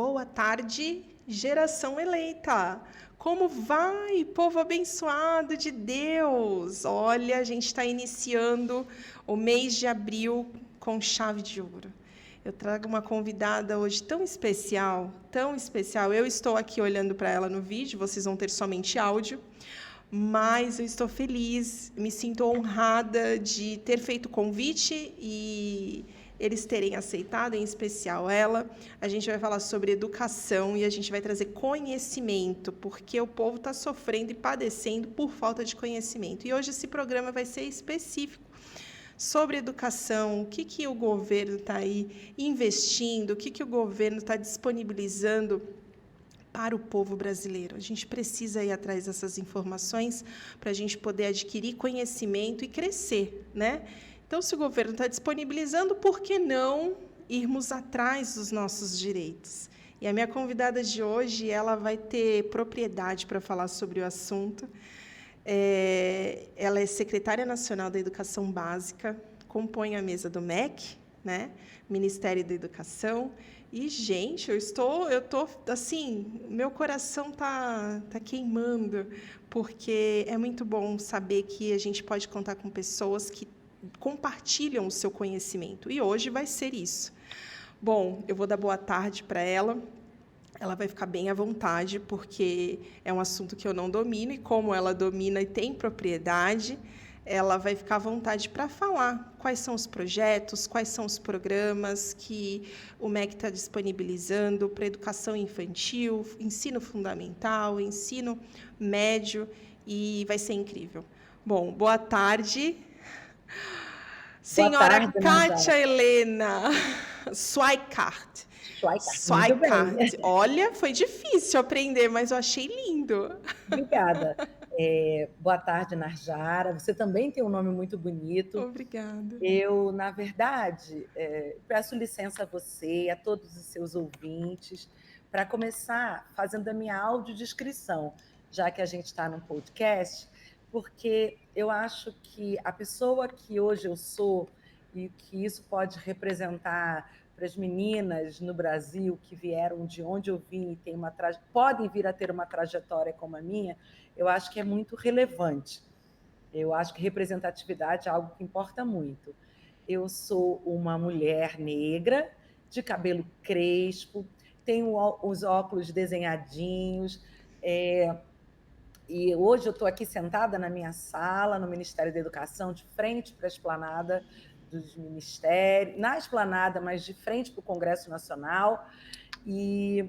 Boa tarde, geração eleita. Como vai, povo abençoado de Deus? Olha, a gente está iniciando o mês de abril com chave de ouro. Eu trago uma convidada hoje tão especial, tão especial. Eu estou aqui olhando para ela no vídeo, vocês vão ter somente áudio, mas eu estou feliz, me sinto honrada de ter feito o convite e eles terem aceitado, em especial ela. A gente vai falar sobre educação e a gente vai trazer conhecimento, porque o povo está sofrendo e padecendo por falta de conhecimento. E hoje esse programa vai ser específico sobre educação, o que o governo está aí investindo, o que o governo está disponibilizando para o povo brasileiro. A gente precisa ir atrás dessas informações para a gente poder adquirir conhecimento e crescer, né? Então, se o governo está disponibilizando, por que não irmos atrás dos nossos direitos? E a minha convidada de hoje, ela vai ter propriedade para falar sobre o assunto. Ela é secretária nacional da Educação Básica, compõe a mesa do MEC, né? Ministério da Educação. E, gente, eu tô assim, meu coração tá queimando, porque é muito bom saber que a gente pode contar com pessoas que compartilham o seu conhecimento. E hoje vai ser isso. Bom, eu vou dar boa tarde para ela. Ela vai ficar bem à vontade, porque é um assunto que eu não domino, e como ela domina e tem propriedade, ela vai ficar à vontade para falar quais são os projetos, quais são os programas que o MEC está disponibilizando para educação infantil, ensino fundamental, ensino médio, e vai ser incrível. Bom, boa tarde, Boa senhora tarde, Najara. Kátia Helena Schweikart. Schweikart, muito bem. Schweikart. Olha, foi difícil aprender, mas eu achei lindo. Obrigada. Boa tarde, Najara. Você também tem um nome muito bonito. Obrigada. Eu, na verdade, peço licença a você e a todos os seus ouvintes para começar fazendo a minha audiodescrição, já que a gente está num podcast, porque eu acho que a pessoa que hoje eu sou e que isso pode representar para as meninas no Brasil que vieram de onde eu vim e podem vir a ter uma trajetória como a minha, eu acho que é muito relevante. Eu acho que representatividade é algo que importa muito. Eu sou uma mulher negra, de cabelo crespo, tenho os óculos desenhadinhos, e hoje eu estou aqui sentada na minha sala, no Ministério da Educação, de frente para a esplanada dos ministérios, na esplanada, mas de frente para o Congresso Nacional. E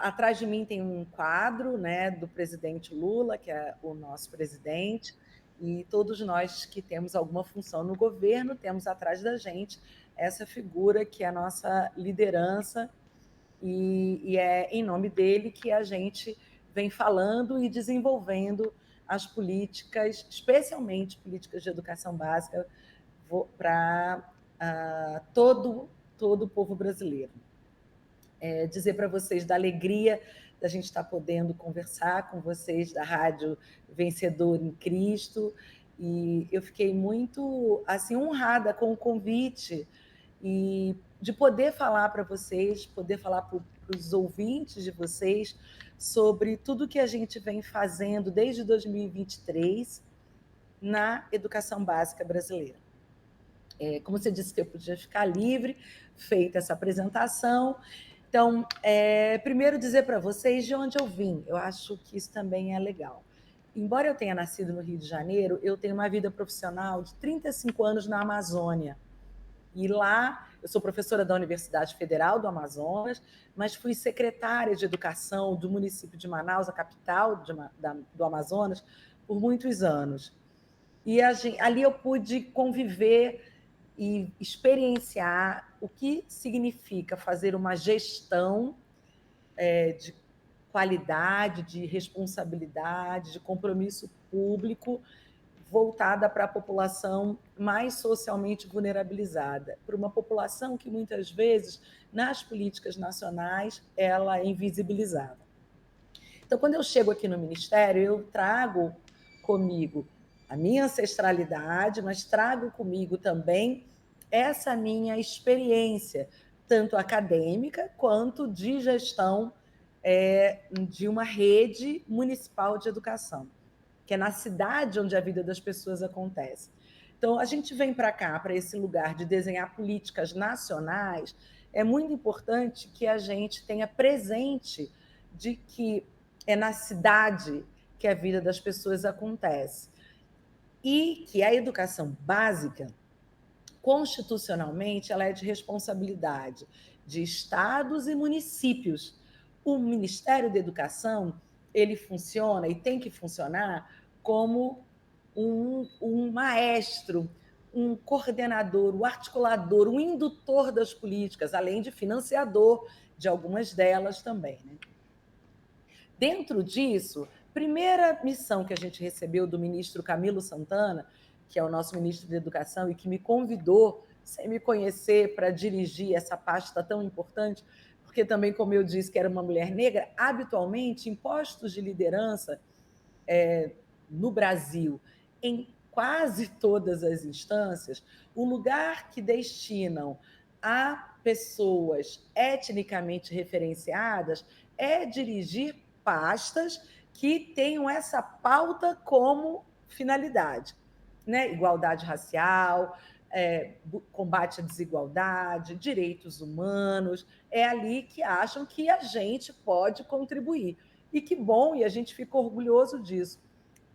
atrás de mim tem um quadro, né, do presidente Lula, que é o nosso presidente, e todos nós que temos alguma função no governo temos atrás da gente essa figura que é a nossa liderança, e é em nome dele que a gente vem falando e desenvolvendo as políticas, especialmente políticas de educação básica, para todo o povo brasileiro. Dizer para vocês da alegria da gente estar podendo conversar com vocês da Rádio Vencedor em Cristo, e eu fiquei muito assim honrada com o convite e de poder falar para vocês, poder falar para os ouvintes de vocês sobre tudo que a gente vem fazendo desde 2023 na educação básica brasileira. Como você disse que eu podia ficar livre, feita essa apresentação. Então, primeiro dizer para vocês de onde eu vim, eu acho que isso também é legal. Embora eu tenha nascido no Rio de Janeiro, eu tenho uma vida profissional de 35 anos na Amazônia. E lá, eu sou professora da Universidade Federal do Amazonas, mas fui secretária de Educação do município de Manaus, a capital do Amazonas, por muitos anos. E ali eu pude conviver e experienciar o que significa fazer uma gestão de qualidade, de responsabilidade, de compromisso público voltada para a população mais socialmente vulnerabilizada, para uma população que muitas vezes, nas políticas nacionais, ela é invisibilizada. Então, quando eu chego aqui no Ministério, eu trago comigo a minha ancestralidade, mas trago comigo também essa minha experiência tanto acadêmica quanto de gestão de uma rede municipal de educação, que é na cidade onde a vida das pessoas acontece. Então, a gente vem para cá, para esse lugar de desenhar políticas nacionais, é muito importante que a gente tenha presente de que é na cidade que a vida das pessoas acontece. E que a educação básica, constitucionalmente, ela é de responsabilidade de estados e municípios. O Ministério da Educação, ele funciona e tem que funcionar como um maestro, um coordenador, um articulador, um indutor das políticas, além de financiador de algumas delas também, né? Dentro disso, primeira missão que a gente recebeu do ministro Camilo Santana, que é o nosso ministro da Educação e que me convidou, sem me conhecer, para dirigir essa pasta tão importante, porque também, como eu disse, que era uma mulher negra, habitualmente, em postos de liderança no Brasil, em quase todas as instâncias, o lugar que destinam a pessoas etnicamente referenciadas é dirigir pastas que tenham essa pauta como finalidade, né? Igualdade racial, combate à desigualdade, direitos humanos, é ali que acham que a gente pode contribuir. E que bom, e a gente fica orgulhoso disso.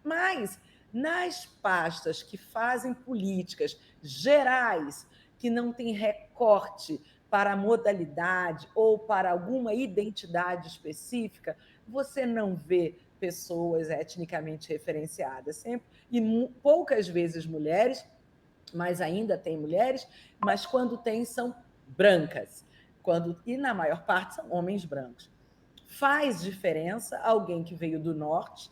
Mas nas pastas que fazem políticas gerais, que não têm recorte para a modalidade ou para alguma identidade específica, você não vê pessoas etnicamente referenciadas sempre, e poucas vezes mulheres, mas ainda tem mulheres, mas quando tem são brancas, e na maior parte são homens brancos. Faz diferença alguém que veio do norte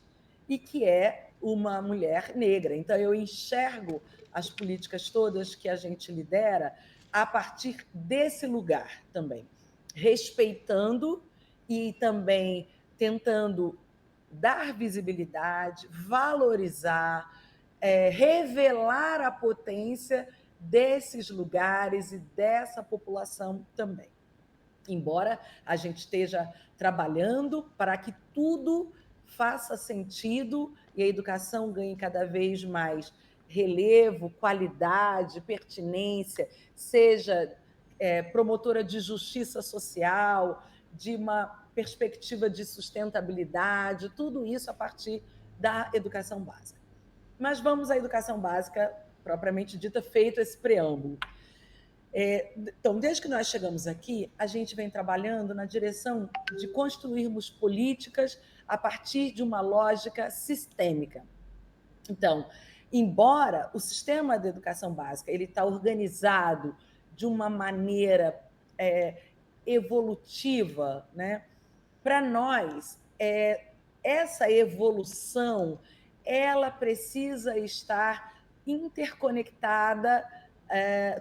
e que é uma mulher negra. Então, eu enxergo as políticas todas que a gente lidera a partir desse lugar também, respeitando e também tentando dar visibilidade, valorizar, revelar a potência desses lugares e dessa população também. Embora a gente esteja trabalhando para que tudo faça sentido e a educação ganhe cada vez mais relevo, qualidade, pertinência, seja promotora de justiça social, de uma perspectiva de sustentabilidade, tudo isso a partir da educação básica. Mas vamos à educação básica propriamente dita, feito esse preâmbulo. Então, desde que nós chegamos aqui, a gente vem trabalhando na direção de construirmos políticas a partir de uma lógica sistêmica. Então, embora o sistema da educação básica ele está organizado de uma maneira evolutiva, né? Para nós, essa evolução ela precisa estar interconectada,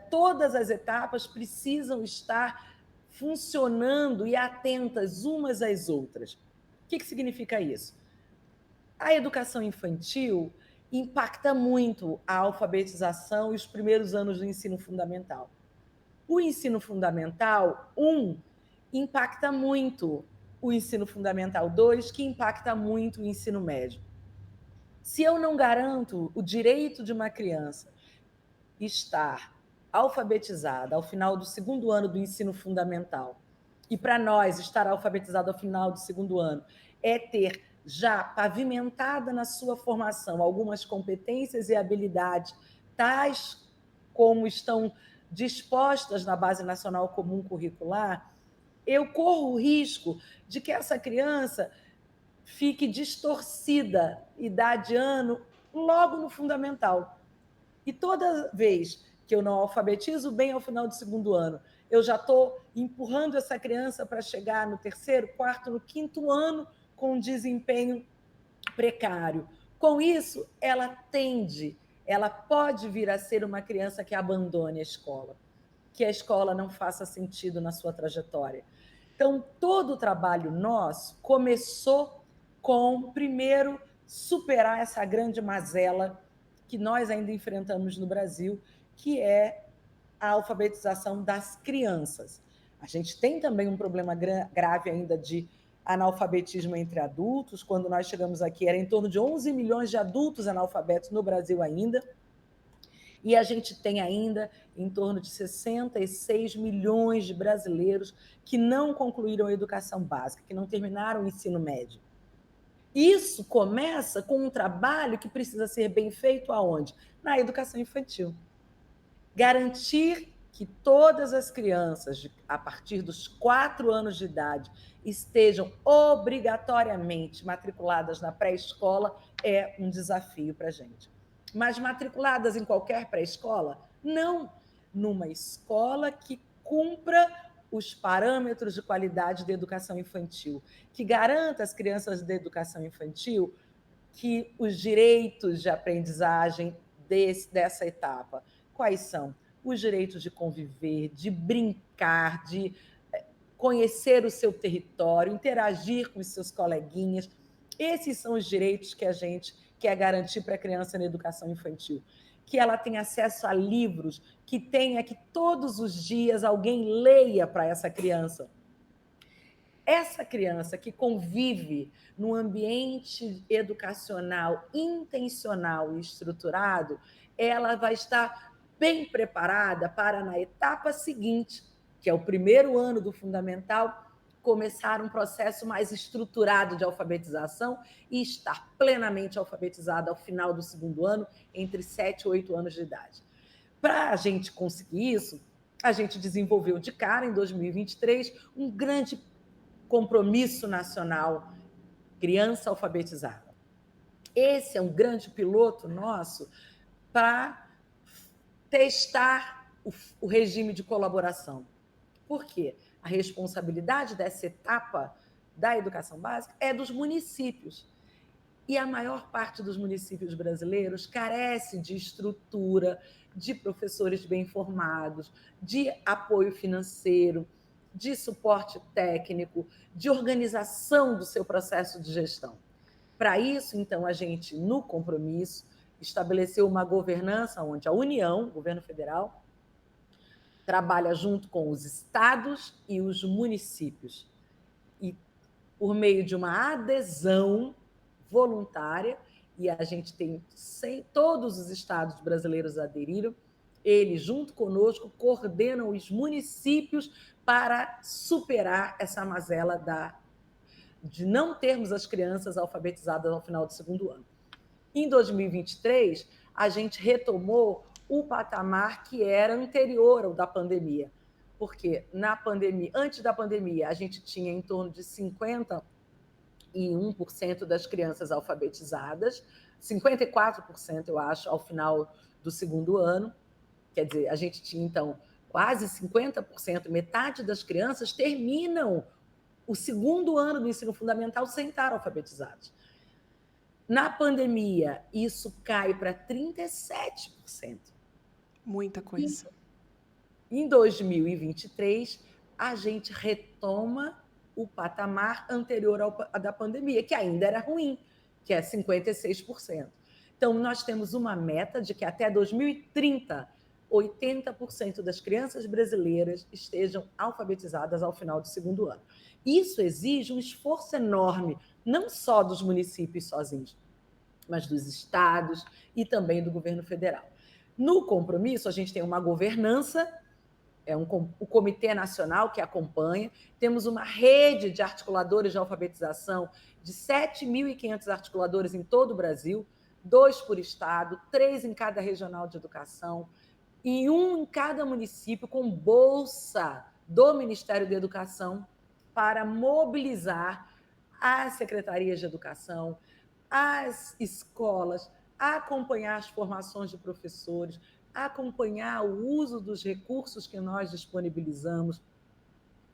todas as etapas precisam estar funcionando e atentas umas às outras. O que significa isso? A educação infantil impacta muito a alfabetização e os primeiros anos do ensino fundamental. O ensino fundamental 1 impacta muito o ensino fundamental 2, que impacta muito o ensino médio. Se eu não garanto o direito de uma criança estar alfabetizada ao final do segundo ano do ensino fundamental, e para nós estar alfabetizado ao final do segundo ano é ter já pavimentada na sua formação algumas competências e habilidades, tais como estão dispostas na Base Nacional Comum Curricular, eu corro o risco de que essa criança fique distorcida idade ano logo no fundamental. E toda vez que eu não alfabetizo bem ao final do segundo ano, eu já estou empurrando essa criança para chegar no terceiro, quarto, no quinto ano com um desempenho precário. Com isso, ela pode vir a ser uma criança que abandone a escola, que a escola não faça sentido na sua trajetória. Então, todo o trabalho nosso começou com, primeiro, superar essa grande mazela que nós ainda enfrentamos no Brasil, que é a alfabetização das crianças. A gente tem também um problema grave ainda de analfabetismo entre adultos. Quando nós chegamos aqui, era em torno de 11 milhões de adultos analfabetos no Brasil ainda. E a gente tem ainda em torno de 66 milhões de brasileiros que não concluíram a educação básica, que não terminaram o ensino médio. Isso começa com um trabalho que precisa ser bem feito aonde? Na educação infantil. Garantir que todas as crianças, a partir dos 4 anos de idade, estejam obrigatoriamente matriculadas na pré-escola é um desafio para a gente. Mas matriculadas em qualquer pré-escola? Não. Numa escola que cumpra os parâmetros de qualidade da educação infantil, que garanta às crianças da educação infantil que os direitos de aprendizagem dessa etapa, quais são? Os direitos de conviver, de brincar, de conhecer o seu território, interagir com os seus coleguinhas. Esses são os direitos que a gente quer garantir para a criança na educação infantil. Que ela tenha acesso a livros, que todos os dias alguém leia para essa criança. Essa criança que convive num ambiente educacional intencional e estruturado, ela vai estar bem preparada para, na etapa seguinte, que é o primeiro ano do fundamental, começar um processo mais estruturado de alfabetização e estar plenamente alfabetizada ao final do segundo ano, entre 7 e 8 anos de idade. Para a gente conseguir isso, a gente desenvolveu de cara, em 2023, um grande compromisso nacional, criança alfabetizada. Esse é um grande piloto nosso para testar o regime de colaboração. Por quê? A responsabilidade dessa etapa da educação básica é dos municípios. E a maior parte dos municípios brasileiros carece de estrutura, de professores bem formados, de apoio financeiro, de suporte técnico, de organização do seu processo de gestão. Para isso, então, a gente, no compromisso, estabeleceu uma governança onde a União, o governo federal, trabalha junto com os estados e os municípios. E por meio de uma adesão voluntária, e a gente tem todos os estados brasileiros aderiram, eles, junto conosco, coordenam os municípios para superar essa mazela de não termos as crianças alfabetizadas ao final do segundo ano. Em 2023, a gente retomou o patamar que era anterior ao da pandemia, porque antes da pandemia, a gente tinha em torno de 51% das crianças alfabetizadas, 54%, eu acho, ao final do segundo ano. Quer dizer, a gente tinha, então, quase 50%, metade das crianças terminam o segundo ano do ensino fundamental sem estar alfabetizados. Na pandemia, isso cai para 37%. Muita coisa. Em 2023, a gente retoma o patamar anterior ao da pandemia, que ainda era ruim, que é 56%. Então, nós temos uma meta de que até 2030, 80% das crianças brasileiras estejam alfabetizadas ao final do segundo ano. Isso exige um esforço enorme, não só dos municípios sozinhos, mas dos estados e também do governo federal. No compromisso, a gente tem uma governança, o Comitê Nacional que acompanha, temos uma rede de articuladores de alfabetização de 7.500 articuladores em todo o Brasil, 2 por estado, 3 em cada regional de educação e 1 em cada município, com bolsa do Ministério da Educação para mobilizar as secretarias de educação, as escolas, acompanhar as formações de professores, acompanhar o uso dos recursos que nós disponibilizamos,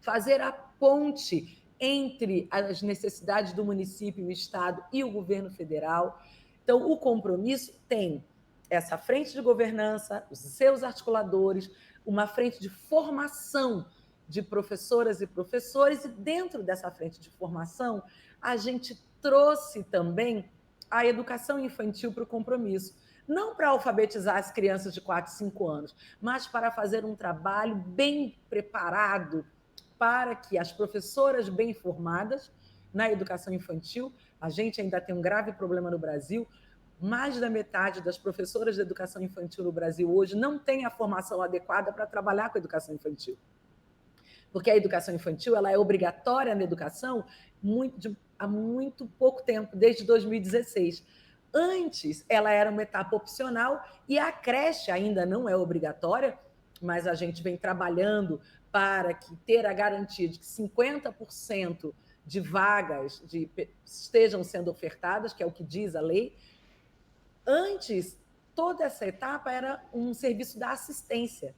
fazer a ponte entre as necessidades do município, o estado e o governo federal. Então, o compromisso tem essa frente de governança, os seus articuladores, uma frente de formação de professoras e professores, e dentro dessa frente de formação, a gente trouxe também a educação infantil para o compromisso. Não para alfabetizar as crianças de 4, 5 anos, mas para fazer um trabalho bem preparado para que as professoras bem formadas na educação infantil, a gente ainda tem um grave problema no Brasil, mais da metade das professoras de educação infantil no Brasil hoje não tem a formação adequada para trabalhar com a educação infantil. Porque a educação infantil ela é obrigatória na educação há muito pouco tempo, desde 2016. Antes, ela era uma etapa opcional e a creche ainda não é obrigatória, mas a gente vem trabalhando para ter a garantia de que 50% de vagas estejam sendo ofertadas, que é o que diz a lei. Antes, toda essa etapa era um serviço da assistência.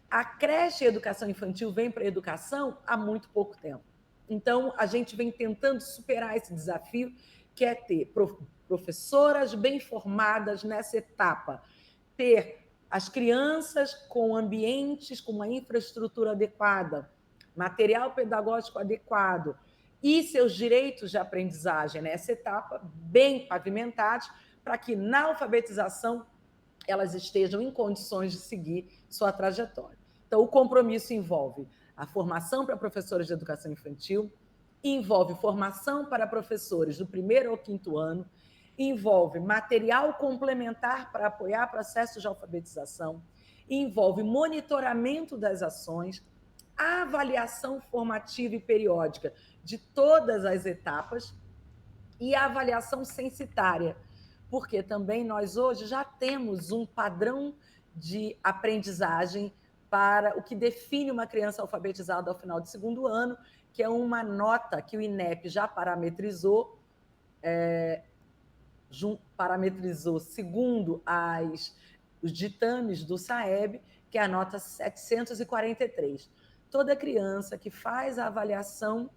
A creche e a educação infantil vem para a educação há muito pouco tempo. Então, a gente vem tentando superar esse desafio, que é ter professoras bem formadas nessa etapa, ter as crianças com ambientes, com uma infraestrutura adequada, material pedagógico adequado e seus direitos de aprendizagem nessa etapa bem pavimentados, para que na alfabetização elas estejam em condições de seguir sua trajetória. Então, o compromisso envolve a formação para professores de educação infantil, envolve formação para professores do 1º ao 5º ano, envolve material complementar para apoiar processos de alfabetização, envolve monitoramento das ações, avaliação formativa e periódica de todas as etapas e a avaliação censitária, porque também nós hoje já temos um padrão de aprendizagem para o que define uma criança alfabetizada ao final do 2º ano, que é uma nota que o INEP já parametrizou, segundo os ditames do SAEB, que é a nota 743. Toda criança que faz a avaliação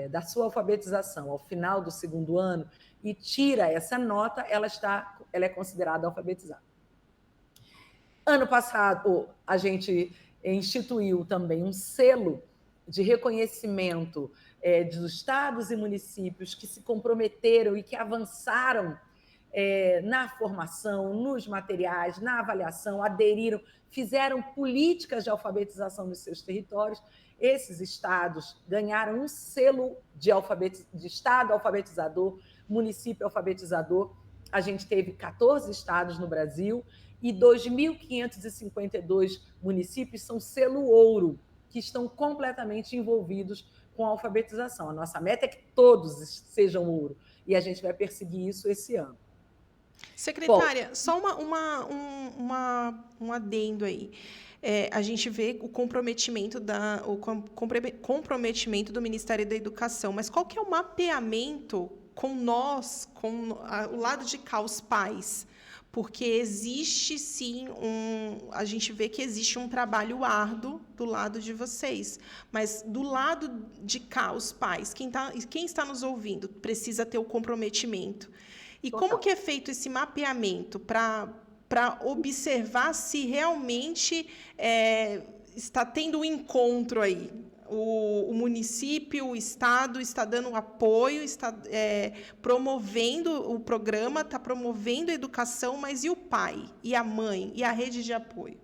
da sua alfabetização ao final do 2º ano e tira essa nota, ela é considerada alfabetizada. Ano passado, a gente instituiu também um selo de reconhecimento dos estados e municípios que se comprometeram e que avançaram na formação, nos materiais, na avaliação, aderiram, fizeram políticas de alfabetização nos seus territórios. Esses estados ganharam um selo de estado alfabetizador, município alfabetizador. A gente teve 14 estados no Brasil e 2.552 municípios são selo ouro, que estão completamente envolvidos com a alfabetização. A nossa meta é que todos sejam ouro, e a gente vai perseguir isso esse ano. Secretária, só um adendo aí. A gente vê o comprometimento do Ministério da Educação, mas qual que é o mapeamento com nós, com o lado de cá, os pais? Porque existe, sim, a gente vê que existe um trabalho árduo do lado de vocês, mas do lado de cá, os pais, quem está nos ouvindo, precisa ter o comprometimento. E Total. como que é feito esse mapeamento para observar se realmente está tendo um encontro aí? O município, o Estado está dando apoio, está promovendo o programa, está promovendo a educação, mas e o pai, e a mãe, e a rede de apoio?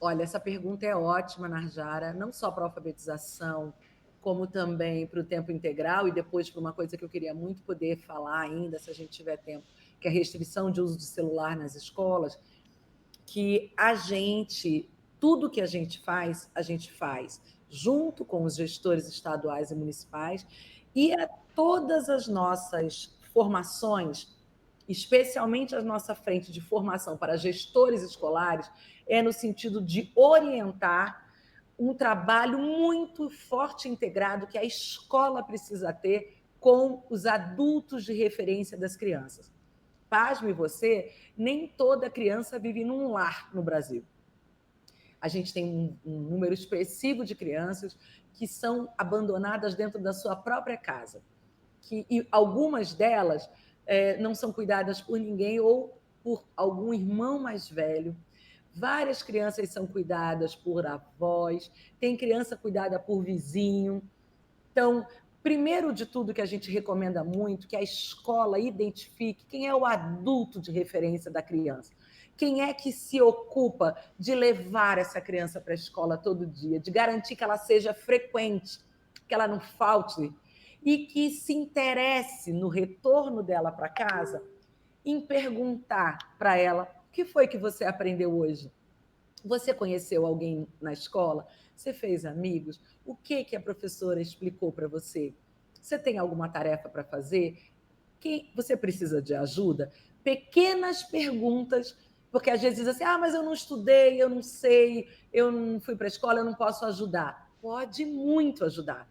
Olha, essa pergunta é ótima, Narjara, não só para a alfabetização, como também para o tempo integral, e depois para uma coisa que eu queria muito poder falar ainda, se a gente tiver tempo, que é a restrição de uso de celular nas escolas, que tudo que a gente faz junto com os gestores estaduais e municipais, e a todas as nossas formações, especialmente a nossa frente de formação para gestores escolares, é no sentido de orientar um trabalho muito forte e integrado que a escola precisa ter com os adultos de referência das crianças. Pasme você, nem toda criança vive num lar no Brasil. A gente tem um número expressivo de crianças que são abandonadas dentro da sua própria casa, e algumas delas não são cuidadas por ninguém ou por algum irmão mais velho. Várias crianças são cuidadas por avós, tem criança cuidada por vizinho. Então, primeiro de tudo que a gente recomenda muito, que a escola identifique quem é o adulto de referência da criança. Quem é que se ocupa de levar essa criança para a escola todo dia, de garantir que ela seja frequente, que ela não falte e que se interesse no retorno dela para casa em perguntar para ela: o que foi que você aprendeu hoje? Você conheceu alguém na escola? Você fez amigos? O que que a professora explicou para você? Você tem alguma tarefa para fazer? Que você precisa de ajuda? Pequenas perguntas, porque às vezes diz assim: ah, mas eu não estudei, eu não sei, eu não fui para a escola, eu não posso ajudar. Pode muito ajudar.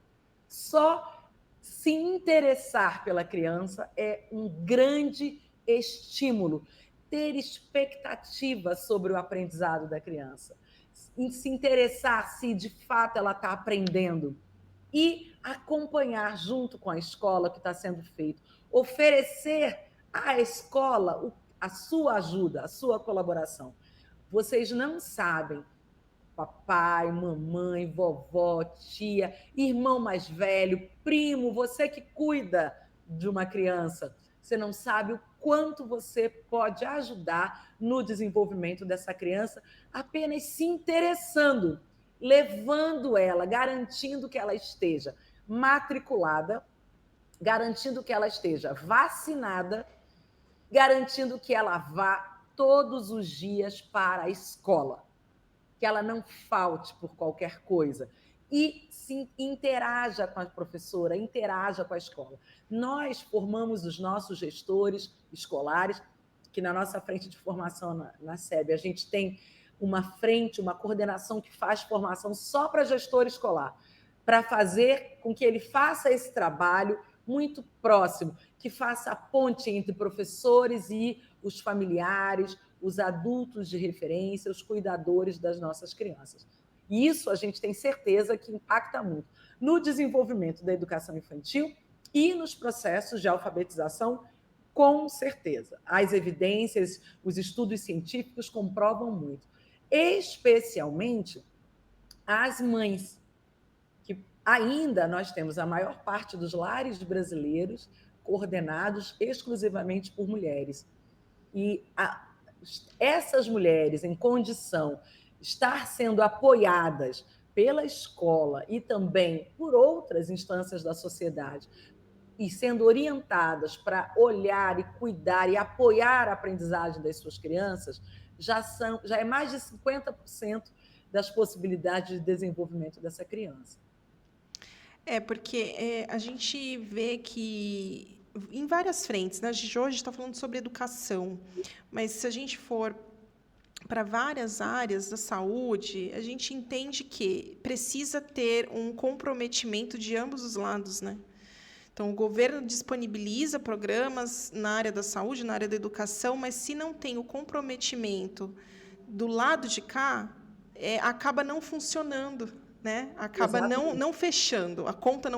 Só se interessar pela criança é um grande estímulo. Ter expectativa sobre o aprendizado da criança. Se interessar se de fato ela está aprendendo e acompanhar junto com a escola o que está sendo feito. Oferecer à escola a sua ajuda, a sua colaboração. Vocês não sabem, papai, mamãe, vovó, tia, irmão mais velho, primo, você que cuida de uma criança, você não sabe o quanto você pode ajudar no desenvolvimento dessa criança apenas se interessando, levando ela, garantindo que ela esteja matriculada, garantindo que ela esteja vacinada, garantindo que ela vá todos os dias para a escola, que ela não falte por qualquer coisa. E se interaja com a professora, interaja com a escola. Nós formamos os nossos gestores escolares, que na nossa frente de formação na SEB, a gente tem uma frente, uma coordenação que faz formação só para gestor escolar, para fazer com que ele faça esse trabalho muito próximo, que faça a ponte entre professores e os familiares, os adultos de referência, os cuidadores das nossas crianças. E isso a gente tem certeza que impacta muito no desenvolvimento da educação infantil e nos processos de alfabetização, com certeza. As evidências, os estudos científicos comprovam muito, especialmente as mães, que ainda nós temos a maior parte dos lares brasileiros coordenados exclusivamente por mulheres. E essas mulheres em condição de estar sendo apoiadas pela escola e também por outras instâncias da sociedade e sendo orientadas para olhar e cuidar e apoiar a aprendizagem das suas crianças, já é mais de 50% das possibilidades de desenvolvimento dessa criança. Porque a gente vê que em várias frentes, né? A gente hoje está falando sobre educação, mas se a gente for para várias áreas da saúde, a gente entende que precisa ter um comprometimento de ambos os lados, né? Então, o governo disponibiliza programas na área da saúde, na área da educação, mas se não tem o comprometimento do lado de cá, acaba não funcionando, né? Acaba não fechando, a conta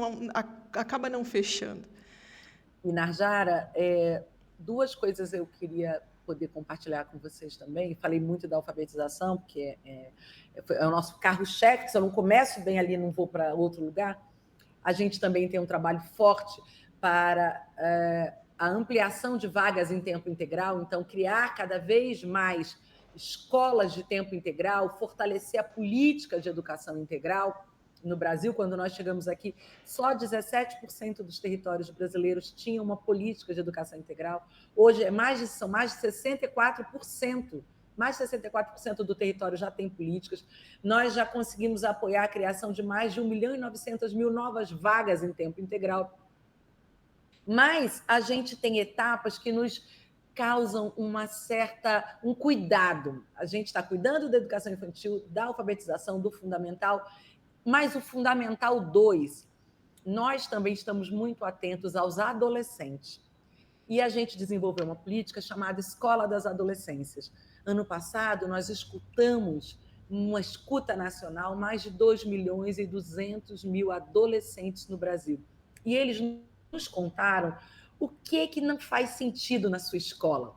acaba não fechando. E, Narjara, duas coisas eu queria poder compartilhar com vocês também. Falei muito da alfabetização, porque é o nosso carro-chefe, se eu não começo bem ali, não vou para outro lugar. A gente também tem um trabalho forte para a ampliação de vagas em tempo integral, então criar cada vez mais escolas de tempo integral, fortalecer a política de educação integral. No Brasil, quando nós chegamos aqui, só 17% dos territórios brasileiros tinham uma política de educação integral. Hoje são mais de 64%. Mais de 64% do território já tem políticas. Nós já conseguimos apoiar a criação de mais de 1.900.000 novas vagas em tempo integral. Mas a gente tem etapas que nos causam um cuidado. A gente está cuidando da educação infantil, da alfabetização, do fundamental, mas o Fundamental 2, nós também estamos muito atentos aos adolescentes. E a gente desenvolveu uma política chamada Escola das Adolescências. Ano passado, nós escutamos, uma escuta nacional, mais de 2.200.000 adolescentes no Brasil. E eles nos contaram o que não faz sentido na sua escola.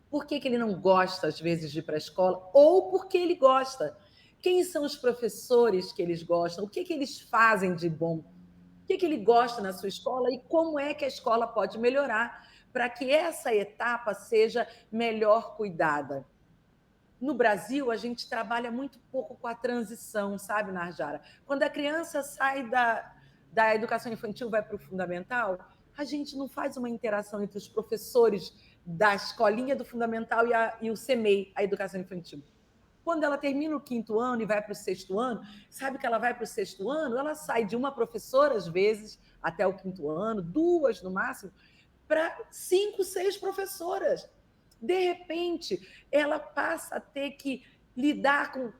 Por que ele não gosta, às vezes, de ir para a escola, ou porque ele gosta. Quem são os professores que eles gostam? O que eles fazem de bom? O que ele gosta na sua escola e como é que a escola pode melhorar para que essa etapa seja melhor cuidada. no Brasil, a gente trabalha muito pouco com a transição, sabe, Narjara? Quando a criança sai da educação infantil e vai para o fundamental, a gente não faz uma interação entre os professores da escolinha do fundamental e o CEMEI, a educação infantil. Quando ela termina o 5º ano e vai para o 6º ano, sabe que ela vai para o 6º ano, ela sai de uma professora, às vezes, até o 5º ano, 2 no máximo, para 5, 6 professoras. De repente, ela passa a ter que lidar com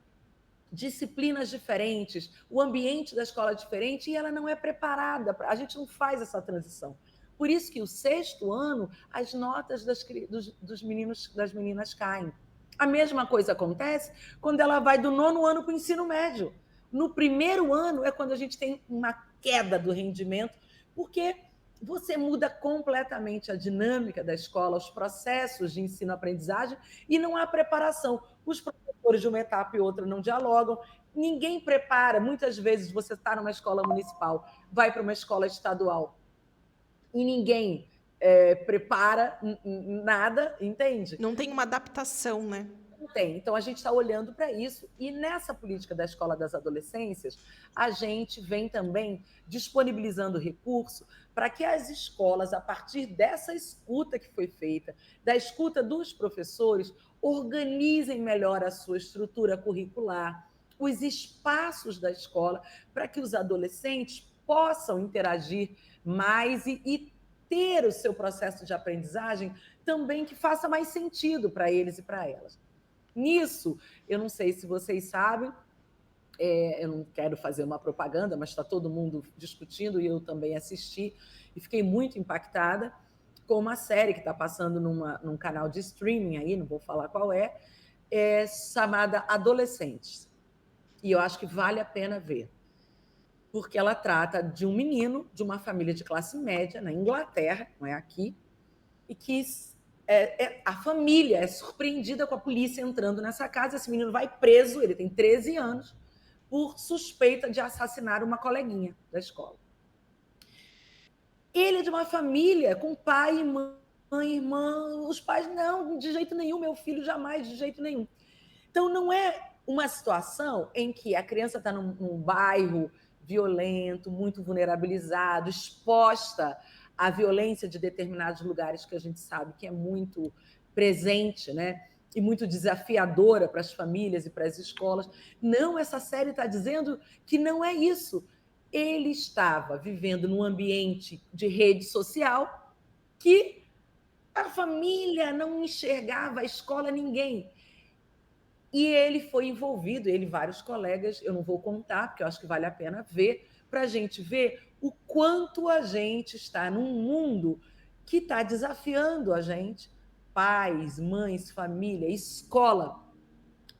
disciplinas diferentes, o ambiente da escola é diferente e ela não é preparada. A gente não faz essa transição. Por isso que o 6º ano, as notas dos meninos, das meninas caem. A mesma coisa acontece quando ela vai do 9º ano para o ensino médio. No 1º ano é quando a gente tem uma queda do rendimento, porque você muda completamente a dinâmica da escola, os processos de ensino-aprendizagem, e não há preparação. Os professores de uma etapa e outra não dialogam, ninguém prepara. Muitas vezes você está numa escola municipal, vai para uma escola estadual, e ninguém prepara nada, entende? Não tem uma adaptação, né? Não tem. Então, a gente está olhando para isso. E nessa política da Escola das Adolescências, a gente vem também disponibilizando recurso para que as escolas, a partir dessa escuta que foi feita, da escuta dos professores, organizem melhor a sua estrutura curricular, os espaços da escola, para que os adolescentes possam interagir mais e ter o seu processo de aprendizagem também que faça mais sentido para eles e para elas. Nisso, eu não sei se vocês sabem, eu não quero fazer uma propaganda, mas está todo mundo discutindo e eu também assisti e fiquei muito impactada com uma série que está passando num canal de streaming aí, não vou falar qual chamada Adolescentes. E eu acho que vale a pena ver, porque ela trata de um menino de uma família de classe média na Inglaterra, não é aqui, e que a família é surpreendida com a polícia entrando nessa casa. Esse menino vai preso, ele tem 13 anos, por suspeita de assassinar uma coleguinha da escola. Ele é de uma família com pai, mãe, irmã. Os pais, não, de jeito nenhum, meu filho, jamais, de jeito nenhum. Então, não é uma situação em que a criança está num bairro violento, muito vulnerabilizado, exposta à violência de determinados lugares que a gente sabe que é muito presente, né? E muito desafiadora para as famílias e para as escolas. Não, essa série está dizendo que não é isso. Ele estava vivendo num ambiente de rede social que a família não enxergava, a escola, ninguém. E ele foi envolvido, ele e vários colegas, eu não vou contar, porque eu acho que vale a pena ver, para a gente ver o quanto a gente está num mundo que está desafiando a gente, pais, mães, família, escola,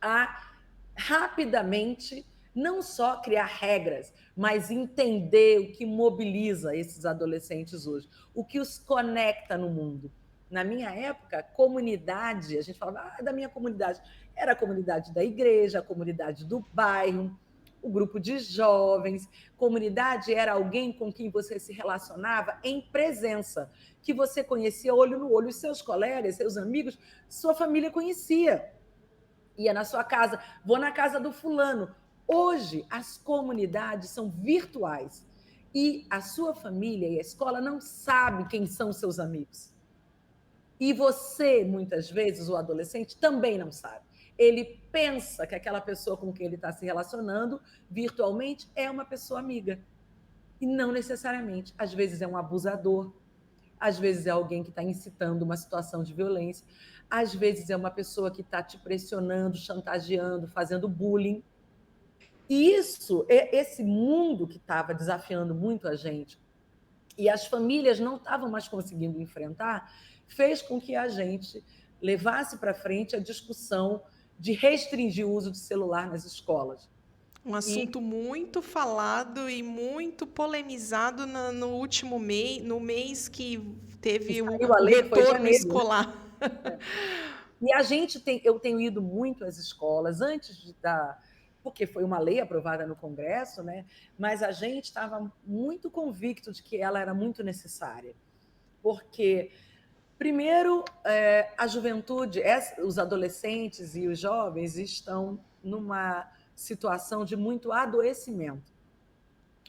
a rapidamente não só criar regras, mas entender o que mobiliza esses adolescentes hoje, o que os conecta no mundo. Na minha época, comunidade, a gente falava da minha comunidade, era a comunidade da igreja, a comunidade do bairro, o grupo de jovens. Comunidade era alguém com quem você se relacionava em presença, que você conhecia olho no olho, os seus colegas, seus amigos, sua família conhecia. Ia na sua casa, vou na casa do fulano. Hoje, as comunidades são virtuais e a sua família e a escola não sabem quem são seus amigos. E você, muitas vezes, o adolescente, também não sabe. Ele pensa que aquela pessoa com quem ele está se relacionando virtualmente é uma pessoa amiga. E não necessariamente. Às vezes é um abusador, às vezes é alguém que está incitando uma situação de violência, às vezes é uma pessoa que está te pressionando, chantageando, fazendo bullying. E isso, esse mundo que estava desafiando muito a gente, e as famílias não estavam mais conseguindo enfrentar, fez com que a gente levasse para frente a discussão de restringir o uso de celular nas escolas. Um assunto muito falado e muito polemizado no último mês, no mês que teve o retorno escolar. Né? E eu tenho ido muito às escolas antes porque foi uma lei aprovada no Congresso, né? Mas a gente estava muito convicto de que ela era muito necessária, porque Primeiro, a juventude, os adolescentes e os jovens estão numa situação de muito adoecimento.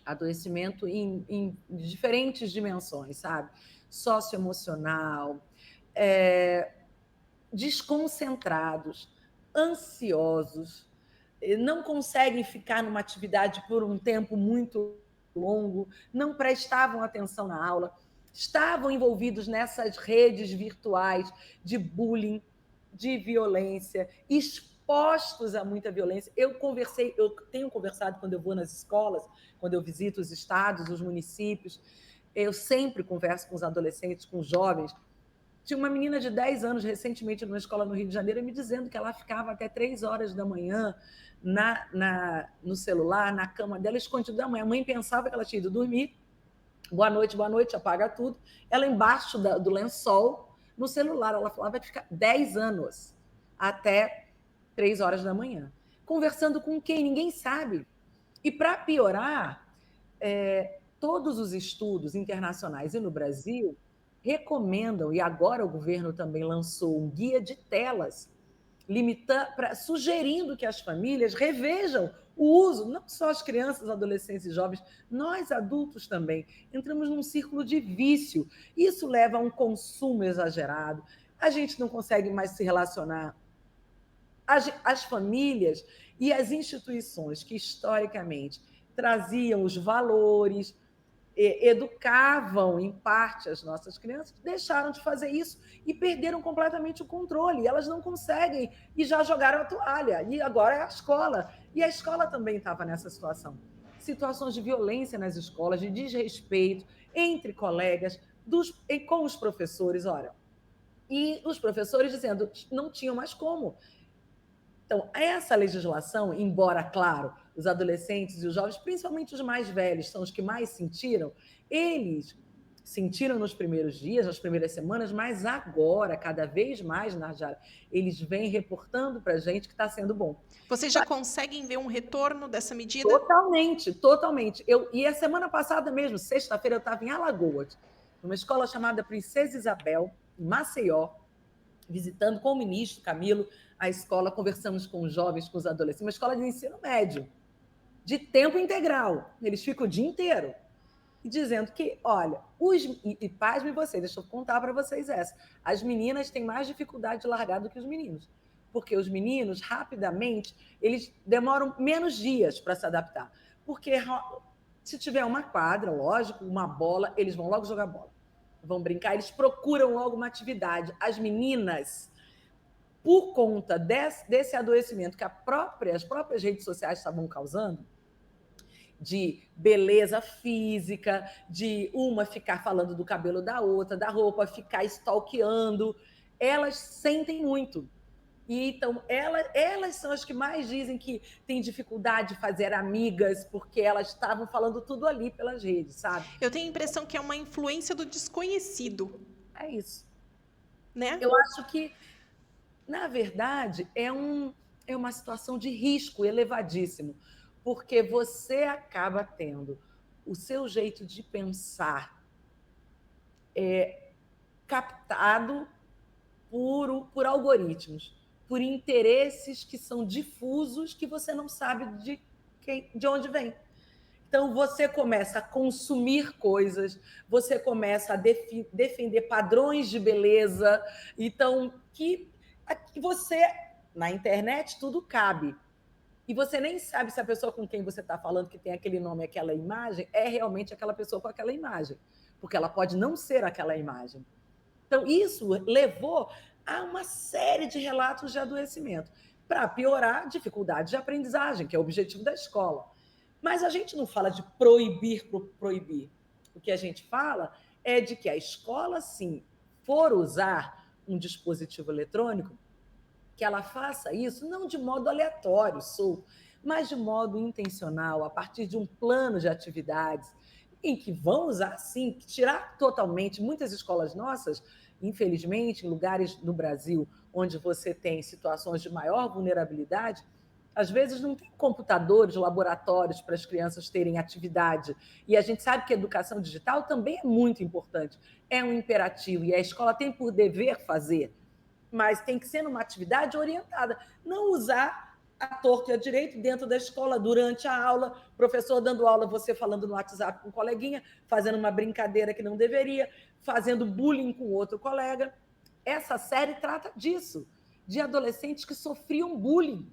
Adoecimento em diferentes dimensões, sabe? Socioemocional, desconcentrados, ansiosos, não conseguem ficar numa atividade por um tempo muito longo, não prestavam atenção na aula, estavam envolvidos nessas redes virtuais de bullying, de violência, expostos a muita violência. Eu tenho conversado quando eu vou nas escolas, quando eu visito os estados, os municípios, eu sempre converso com os adolescentes, com os jovens. Tinha uma menina de 10 anos recentemente numa escola no Rio de Janeiro me dizendo que ela ficava até 3 horas da manhã no celular, na cama dela, escondida da mãe. A mãe pensava que ela tinha ido dormir. Boa noite, apaga tudo. Ela embaixo do lençol, no celular. Ela falava que vai ficar 10 anos até 3 horas da manhã. Conversando com quem? Ninguém sabe. E para piorar, todos os estudos internacionais e no Brasil recomendam, e agora o governo também lançou um guia de telas, sugerindo que as famílias revejam o uso, não só as crianças, adolescentes e jovens, nós adultos também, entramos num círculo de vício. Isso leva a um consumo exagerado, a gente não consegue mais se relacionar. As famílias e as instituições que historicamente traziam os valores, educavam, em parte, as nossas crianças, deixaram de fazer isso e perderam completamente o controle. Elas não conseguem e já jogaram a toalha. E agora é a escola. E a escola também estava nessa situação. Situações de violência nas escolas, de desrespeito entre colegas, com os professores, olha. E os professores dizendo que não tinham mais como. Então, essa legislação, embora, claro, os adolescentes e os jovens, principalmente os mais velhos, são os que mais sentiram, eles sentiram nos primeiros dias, nas primeiras semanas, mas agora, cada vez mais, Narjara, eles vêm reportando para a gente que está sendo bom. Vocês já conseguem ver um retorno dessa medida? Totalmente, totalmente. E a semana passada mesmo, sexta-feira, eu estava em Alagoas, numa escola chamada Princesa Isabel, em Maceió, visitando com o ministro Camilo a escola, conversamos com os jovens, com os adolescentes, uma escola de ensino médio, de tempo integral. Eles ficam o dia inteiro. E dizendo que, olha, e pasmem vocês, deixa eu contar para vocês essa. As meninas têm mais dificuldade de largar do que os meninos. Porque os meninos, rapidamente, eles demoram menos dias para se adaptar. Porque se tiver uma quadra, lógico, uma bola, eles vão logo jogar bola. Vão brincar, eles procuram logo uma atividade. As meninas, por conta desse adoecimento que as próprias redes sociais estavam causando, de beleza física, de uma ficar falando do cabelo da outra, da roupa, ficar stalkeando, elas sentem muito. E então, elas são as que mais dizem que têm dificuldade de fazer amigas, porque elas estavam falando tudo ali pelas redes, sabe? Eu tenho a impressão que é uma influência do desconhecido. É isso. Né? Eu acho que, na verdade, é uma situação de risco elevadíssimo, porque você acaba tendo o seu jeito de pensar captado por algoritmos, por interesses que são difusos, que você não sabe de onde vem. Então, você começa a consumir coisas, você começa a defender padrões de beleza. Então, que você, na internet, tudo cabe. E você nem sabe se a pessoa com quem você está falando, que tem aquele nome, aquela imagem, é realmente aquela pessoa com aquela imagem. Porque ela pode não ser aquela imagem. Então, isso levou a uma série de relatos de adoecimento. Para piorar, dificuldade de aprendizagem, que é o objetivo da escola. Mas a gente não fala de proibir por proibir. O que a gente fala é de que a escola, sim, for usar um dispositivo eletrônico, que ela faça isso não de modo aleatório, solto, mas de modo intencional, a partir de um plano de atividades, em que vão usar, sim, tirar totalmente. Muitas escolas nossas, infelizmente, em lugares no Brasil onde você tem situações de maior vulnerabilidade, Às vezes não tem computadores, laboratórios para as crianças terem atividade. E a gente sabe que a educação digital também é muito importante. É um imperativo e a escola tem por dever fazer, mas tem que ser numa atividade orientada. Não usar a torto e a direito dentro da escola, durante a aula, professor dando aula, você falando no WhatsApp com um coleguinha, fazendo uma brincadeira que não deveria, fazendo bullying com outro colega. Essa série trata disso, de adolescentes que sofriam bullying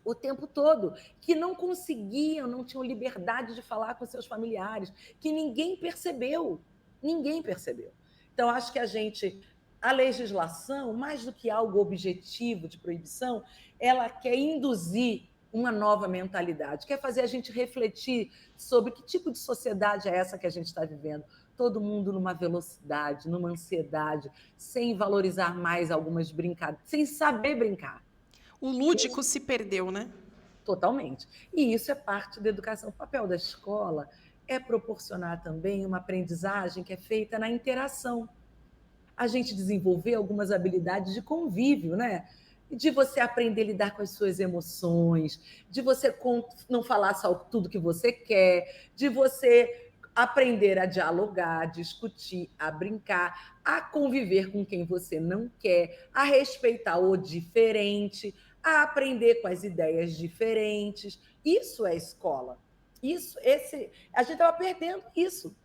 o tempo todo, que não conseguiam, não tinham liberdade de falar com seus familiares, que ninguém percebeu. Ninguém percebeu. Então, acho que a legislação, mais do que algo objetivo de proibição, ela quer induzir uma nova mentalidade, quer fazer a gente refletir sobre que tipo de sociedade é essa que a gente está vivendo. Todo mundo numa velocidade, numa ansiedade, sem valorizar mais algumas brincadeiras, sem saber brincar. O lúdico se perdeu, né? Totalmente. E isso é parte da educação. O papel da escola é proporcionar também uma aprendizagem que é feita na interação. A gente desenvolver algumas habilidades de convívio, né? De você aprender a lidar com as suas emoções, de você não falar só tudo que você quer, de você aprender a dialogar, a discutir, a brincar, a conviver com quem você não quer, a respeitar o diferente, a aprender com as ideias diferentes. Isso é escola. A gente estava perdendo isso.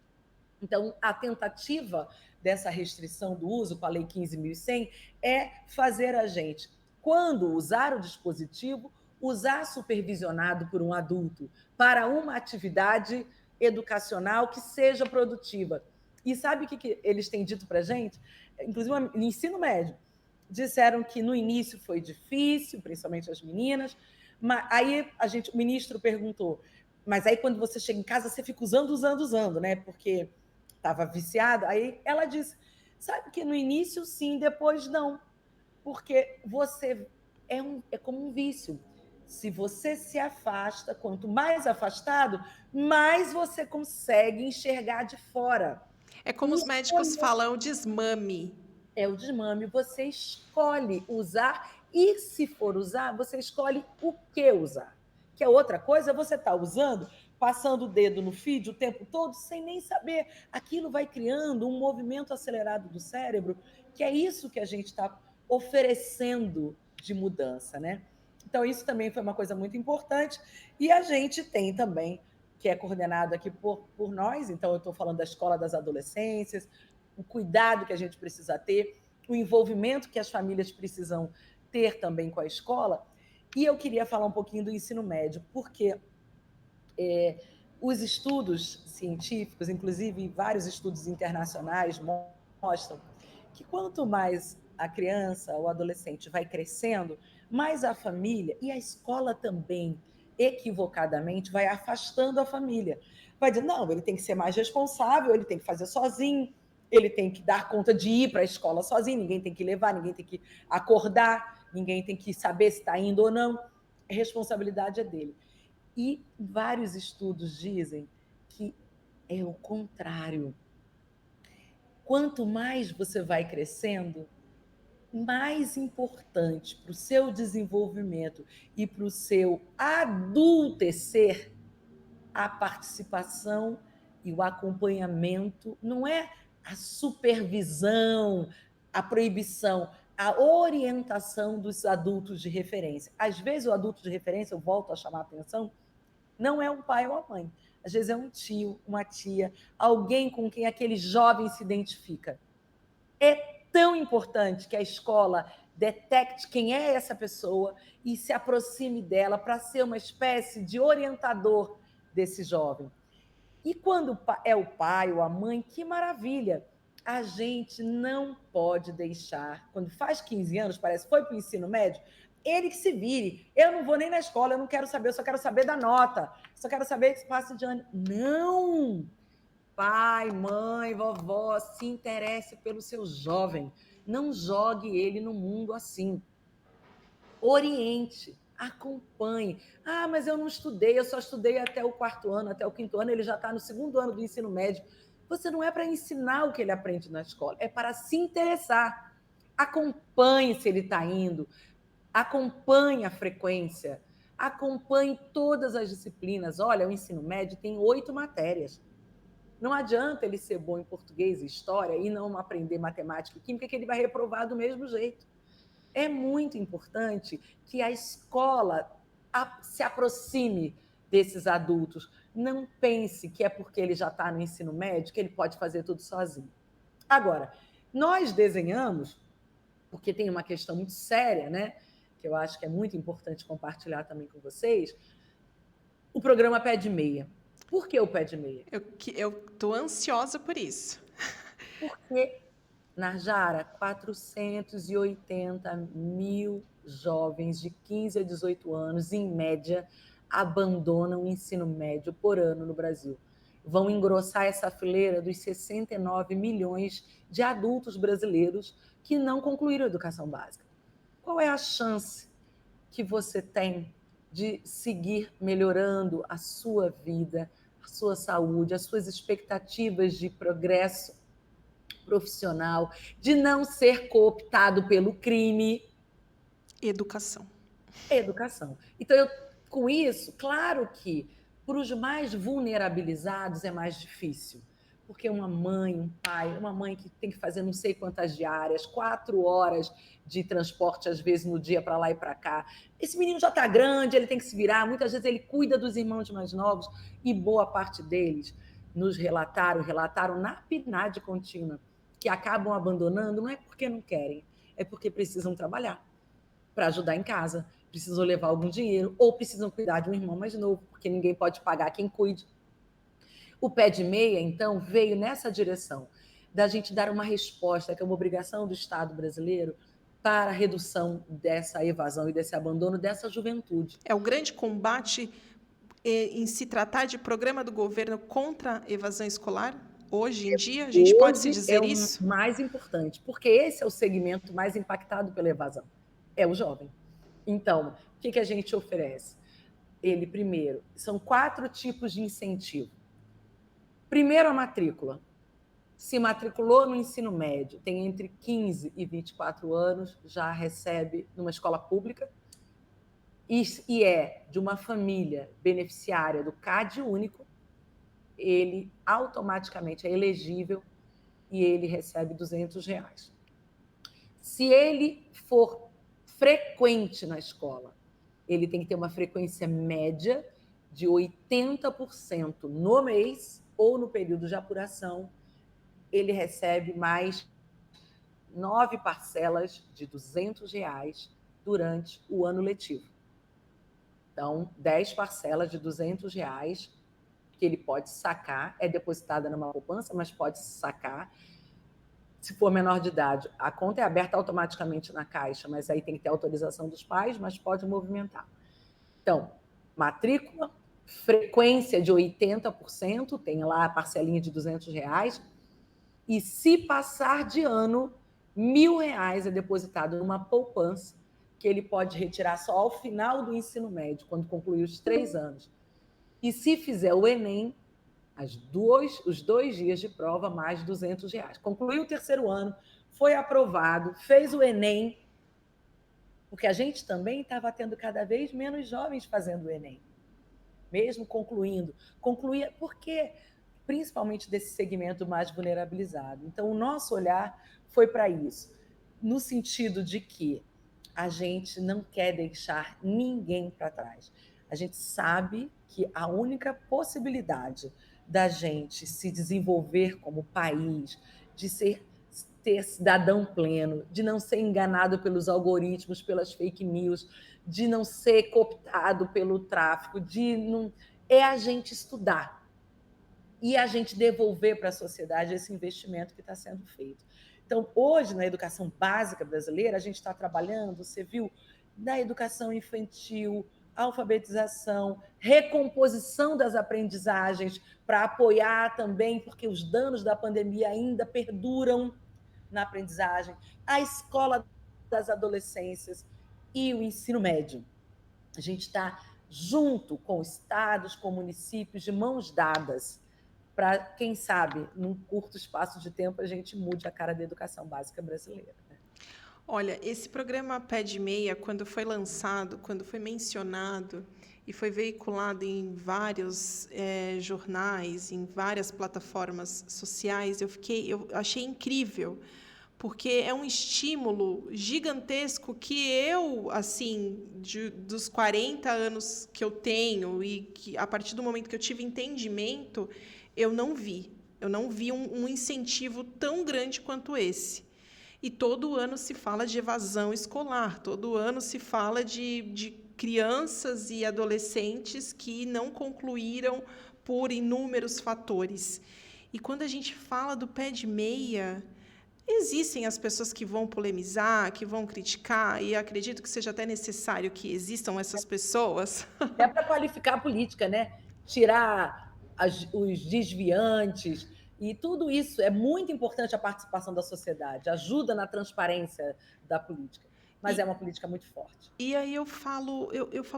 Então, a tentativa dessa restrição do uso com a Lei 15.100 é fazer a gente, quando usar o dispositivo, usar supervisionado por um adulto para uma atividade educacional que seja produtiva. E sabe o que eles têm dito para a gente? Inclusive, no ensino médio, disseram que no início foi difícil, principalmente as meninas, mas aí o ministro perguntou, mas aí quando você chega em casa, você fica usando, né? Porque estava viciada. Aí ela disse, sabe que no início sim, depois não, porque você é como um vício. Se você se afasta, quanto mais afastado, mais você consegue enxergar de fora. É como os médicos falam, o desmame. É o desmame. Você escolhe usar e, se for usar, você escolhe o que usar. Que é outra coisa, você está usando, passando o dedo no feed o tempo todo, sem nem saber. Aquilo vai criando um movimento acelerado do cérebro, que é isso que a gente está oferecendo de mudança, né? Então, isso também foi uma coisa muito importante. E a gente tem também, que é coordenado aqui por nós, então eu estou falando da Escola das Adolescências, o cuidado que a gente precisa ter, o envolvimento que as famílias precisam ter também com a escola. E eu queria falar um pouquinho do ensino médio, porque os estudos científicos, inclusive vários estudos internacionais, mostram que quanto mais a criança ou adolescente vai crescendo, mais a família e a escola também, equivocadamente, vai afastando a família. Vai dizer, não, ele tem que ser mais responsável, ele tem que fazer sozinho, ele tem que dar conta de ir para a escola sozinho, ninguém tem que levar, ninguém tem que acordar, ninguém tem que saber se está indo ou não. A responsabilidade é dele. E vários estudos dizem que é o contrário. Quanto mais você vai crescendo, mais importante para o seu desenvolvimento e para o seu adultecer a participação e o acompanhamento, não é a supervisão, a proibição, a orientação dos adultos de referência. Às vezes, o adulto de referência, eu volto a chamar a atenção, não é um pai ou uma mãe. Às vezes é um tio, uma tia, alguém com quem aquele jovem se identifica. É tão importante que a escola detecte quem é essa pessoa e se aproxime dela para ser uma espécie de orientador desse jovem. E quando é o pai ou a mãe, que maravilha! A gente não pode deixar, quando faz 15 anos, parece, foi para o ensino médio, ele que se vire. Eu não vou nem na escola, eu não quero saber, eu só quero saber da nota, só quero saber que se passe de ano. Não! Pai, mãe, vovó, se interesse pelo seu jovem. Não jogue ele no mundo assim. Oriente, acompanhe. Ah, mas eu não estudei, eu só estudei até o 4º ano, até o 5º ano, ele já está no 2º ano do ensino médio. Você não é para ensinar o que ele aprende na escola, é para se interessar. Acompanhe se ele está indo, acompanhe a frequência. Acompanhe todas as disciplinas. Olha, o ensino médio tem 8 matérias. Não adianta ele ser bom em português e história e não aprender matemática e química, que ele vai reprovar do mesmo jeito. É muito importante que a escola se aproxime desses adultos. Não pense que é porque ele já está no ensino médio que ele pode fazer tudo sozinho. Agora, nós desenhamos, porque tem uma questão muito séria, né? Que eu acho que é muito importante compartilhar também com vocês, o programa Pé de Meia. Por que o Pé de Meia? Eu tô ansiosa por isso. Porque, Narjara, 480 mil jovens de 15 a 18 anos, em média, abandonam o ensino médio por ano no Brasil. Vão engrossar essa fileira dos 69 milhões de adultos brasileiros que não concluíram a educação básica. Qual é a chance que você tem de seguir melhorando a sua vida, a sua saúde, as suas expectativas de progresso profissional, de não ser cooptado pelo crime? Educação. Educação. Então, com isso, claro que para os mais vulnerabilizados é mais difícil, porque uma mãe, um pai, uma mãe que tem que fazer não sei quantas diárias, 4 horas de transporte, às vezes, no dia para lá e para cá. Esse menino já está grande, ele tem que se virar, muitas vezes ele cuida dos irmãos mais novos, e boa parte deles nos relataram na PNAD contínua, que acabam abandonando, não é porque não querem, é porque precisam trabalhar para ajudar em casa, precisam levar algum dinheiro, ou precisam cuidar de um irmão mais novo, porque ninguém pode pagar quem cuide. O Pé de Meia, então, veio nessa direção, da gente dar uma resposta, que é uma obrigação do Estado brasileiro, para a redução dessa evasão e desse abandono dessa juventude. É o grande combate em se tratar de programa do governo contra a evasão escolar? Hoje em dia, a gente pode se Hoje é dizer o isso? mais importante, porque esse é o segmento mais impactado pela evasão, é o jovem. Então, o que a gente oferece? Ele, primeiro, são 4 tipos de incentivo. Primeiro, a matrícula. Se matriculou no ensino médio, tem entre 15 e 24 anos, já recebe numa escola pública e é de uma família beneficiária do CAD único, ele automaticamente é elegível e ele recebe R$ 200. Se ele for frequente na escola, ele tem que ter uma frequência média de 80% no mês ou no período de apuração, ele recebe mais 9 parcelas de R$ 200 durante o ano letivo. Então, 10 parcelas de R$ 200 que ele pode sacar, é depositada numa poupança, mas pode sacar. Se for menor de idade, a conta é aberta automaticamente na Caixa, mas aí tem que ter autorização dos pais, mas pode movimentar. Então, matrícula, frequência de 80%, tem lá a parcelinha de R$ 200, e se passar de ano, R$ 1.000 é depositado numa poupança que ele pode retirar só ao final do ensino médio, quando concluir os 3 anos. E se fizer o Enem, os 2 dias de prova, mais R$ 200. Concluiu o 3º ano, foi aprovado, fez o Enem, porque a gente também estava tendo cada vez menos jovens fazendo o Enem, mesmo concluindo. Concluía porque principalmente desse segmento mais vulnerabilizado. Então, o nosso olhar foi para isso, no sentido de que a gente não quer deixar ninguém para trás. A gente sabe que a única possibilidade da gente se desenvolver como país, de ter cidadão pleno, de não ser enganado pelos algoritmos, pelas fake news, de não ser cooptado pelo tráfico, é a gente estudar e a gente devolver para a sociedade esse investimento que está sendo feito. Então, hoje, na educação básica brasileira, a gente está trabalhando, você viu, na educação infantil, alfabetização, recomposição das aprendizagens, para apoiar também, porque os danos da pandemia ainda perduram na aprendizagem, a escola das adolescências e o ensino médio. A gente está junto com estados, com municípios, de mãos dadas, para, quem sabe, num curto espaço de tempo, a gente mude a cara da educação básica brasileira. Olha, esse programa Pé de Meia, quando foi lançado, quando foi mencionado e foi veiculado em vários jornais, em várias plataformas sociais, eu achei incrível, porque é um estímulo gigantesco que eu, assim, dos 40 anos que eu tenho e que a partir do momento que eu tive entendimento, eu não vi. Eu não vi um incentivo tão grande quanto esse. E todo ano se fala de evasão escolar, todo ano se fala de crianças e adolescentes que não concluíram por inúmeros fatores. E quando a gente fala do pé de meia, existem as pessoas que vão polemizar, que vão criticar, e acredito que seja até necessário que existam essas pessoas. Até para qualificar a política, né? Tirar os desviantes, e tudo isso é muito importante a participação da sociedade, ajuda na transparência da política, mas E, é uma política muito forte. E aí eu falo,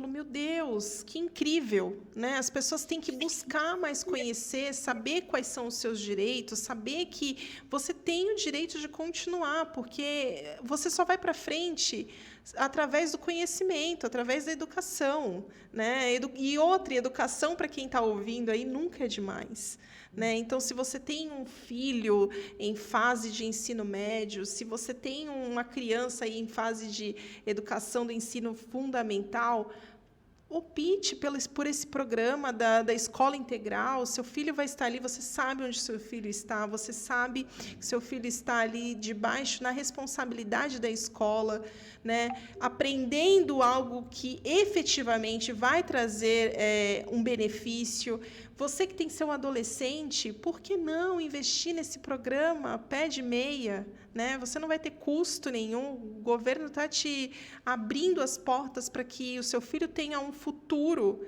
meu Deus, que incrível, né? As pessoas têm que buscar mais conhecer, saber quais são os seus direitos, saber que você tem o direito de continuar, porque você só vai para frente através do conhecimento, através da educação, né? E outra, educação para quem está ouvindo aí nunca é demais. Né? Então, se você tem um filho em fase de ensino médio, se você tem uma criança aí em fase de educação do ensino fundamental, opte por esse programa da escola integral. Seu filho vai estar ali, você sabe onde seu filho está, você sabe que seu filho está ali debaixo, na responsabilidade da escola, né? Aprendendo algo que efetivamente vai trazer um benefício. Você que tem seu adolescente, por que não investir nesse programa Pé de Meia? Né? Você não vai ter custo nenhum, o governo está te abrindo as portas para que o seu filho tenha um futuro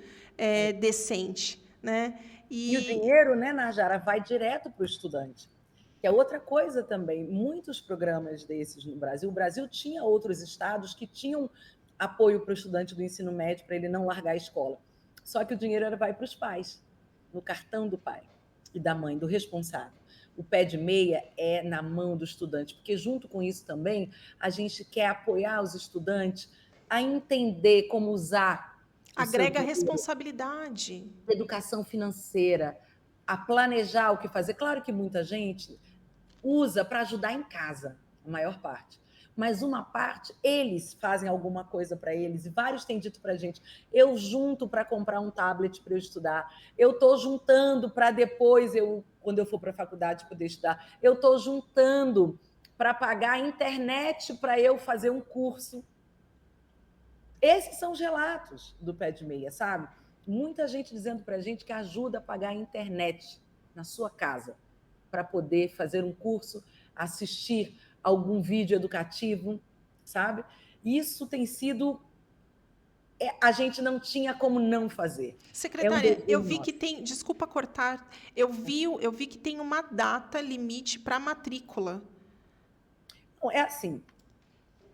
decente. Né? E o dinheiro, né, Najara, vai direto para o estudante. Que é outra coisa também. Muitos programas desses no Brasil. O Brasil tinha outros estados que tinham apoio para o estudante do ensino médio, para ele não largar a escola. Só que o dinheiro vai para os pais, no cartão do pai e da mãe, do responsável. O pé de meia é na mão do estudante, porque junto com isso também a gente quer apoiar os estudantes a entender como usar o seu agrega dinheiro, responsabilidade. educação financeira, a planejar o que fazer. Claro que muita gente usa para ajudar em casa, a maior parte. Mas uma parte, eles fazem alguma coisa para eles. E vários têm dito para a gente: eu junto para comprar um tablet para eu estudar. Eu estou juntando para depois, quando eu for para a faculdade, poder estudar. Eu estou juntando para pagar a internet para eu fazer um curso. Esses são os relatos do Pé de Meia, sabe? Muita gente dizendo para a gente que ajuda a pagar a internet na sua casa para poder fazer um curso, assistir algum vídeo educativo, sabe? Isso tem sido. A gente não tinha como não fazer. É um Secretária, eu dever vi nosso. que tem, desculpa cortar, eu vi que tem uma data limite para matrícula. Bom, é assim,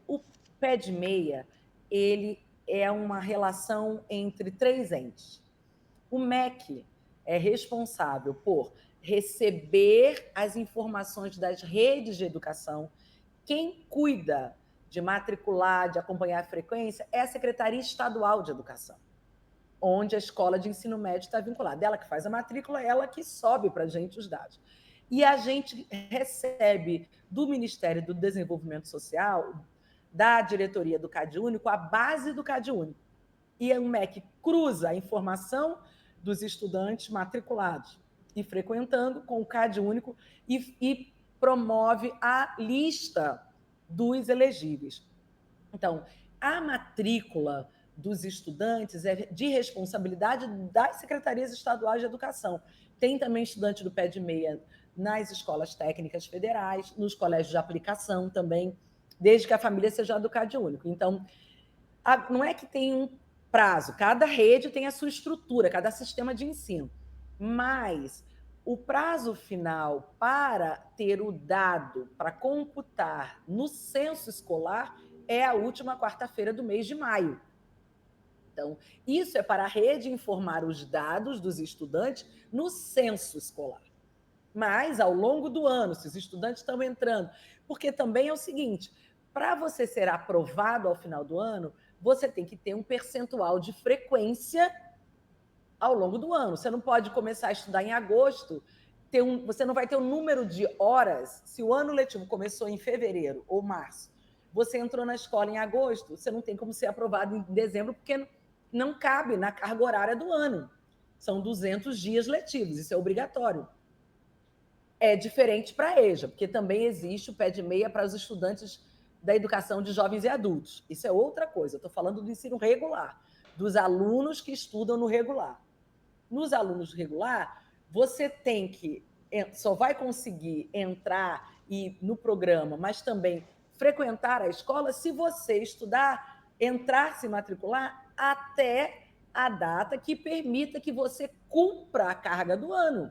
o Pé de Meia, ele é uma relação entre três entes. O MEC é responsável por receber as informações das redes de educação. Quem cuida de matricular, de acompanhar a frequência, é a Secretaria Estadual de Educação, onde a escola de ensino médio está vinculada. Ela que faz a matrícula, ela que sobe para a gente os dados. E a gente recebe do Ministério do Desenvolvimento Social, da diretoria do CadÚnico, a base do CadÚnico. E o MEC cruza a informação dos estudantes matriculados e frequentando com o CadÚnico e promove a lista dos elegíveis. Então, a matrícula dos estudantes é de responsabilidade das secretarias estaduais de educação. Tem também estudante do pé de meia nas escolas técnicas federais, nos colégios de aplicação também, desde que a família seja do CadÚnico. Então, não é que tem um prazo, cada rede tem a sua estrutura, cada sistema de ensino, mas o prazo final para ter o dado para computar no censo escolar é a última quarta-feira do mês de maio. Então, isso é para a rede informar os dados dos estudantes no censo escolar. Mas, ao longo do ano, se os estudantes estão entrando, porque também é o seguinte, para você ser aprovado ao final do ano, você tem que ter um percentual de frequência ao longo do ano. Você não pode começar a estudar em agosto, você não vai ter um número de horas. Se o ano letivo começou em fevereiro ou março, você entrou na escola em agosto, você não tem como ser aprovado em dezembro, porque não cabe na carga horária do ano. São 200 dias letivos, isso é obrigatório. É diferente para a EJA, porque também existe o pé de meia para os estudantes da educação de jovens e adultos. Isso é outra coisa. Eu estou falando do ensino regular, dos alunos que estudam no regular. Nos alunos regular, você tem que só vai conseguir entrar no programa, mas também frequentar a escola se você estudar, entrar, se matricular até a data que permita que você cumpra a carga do ano.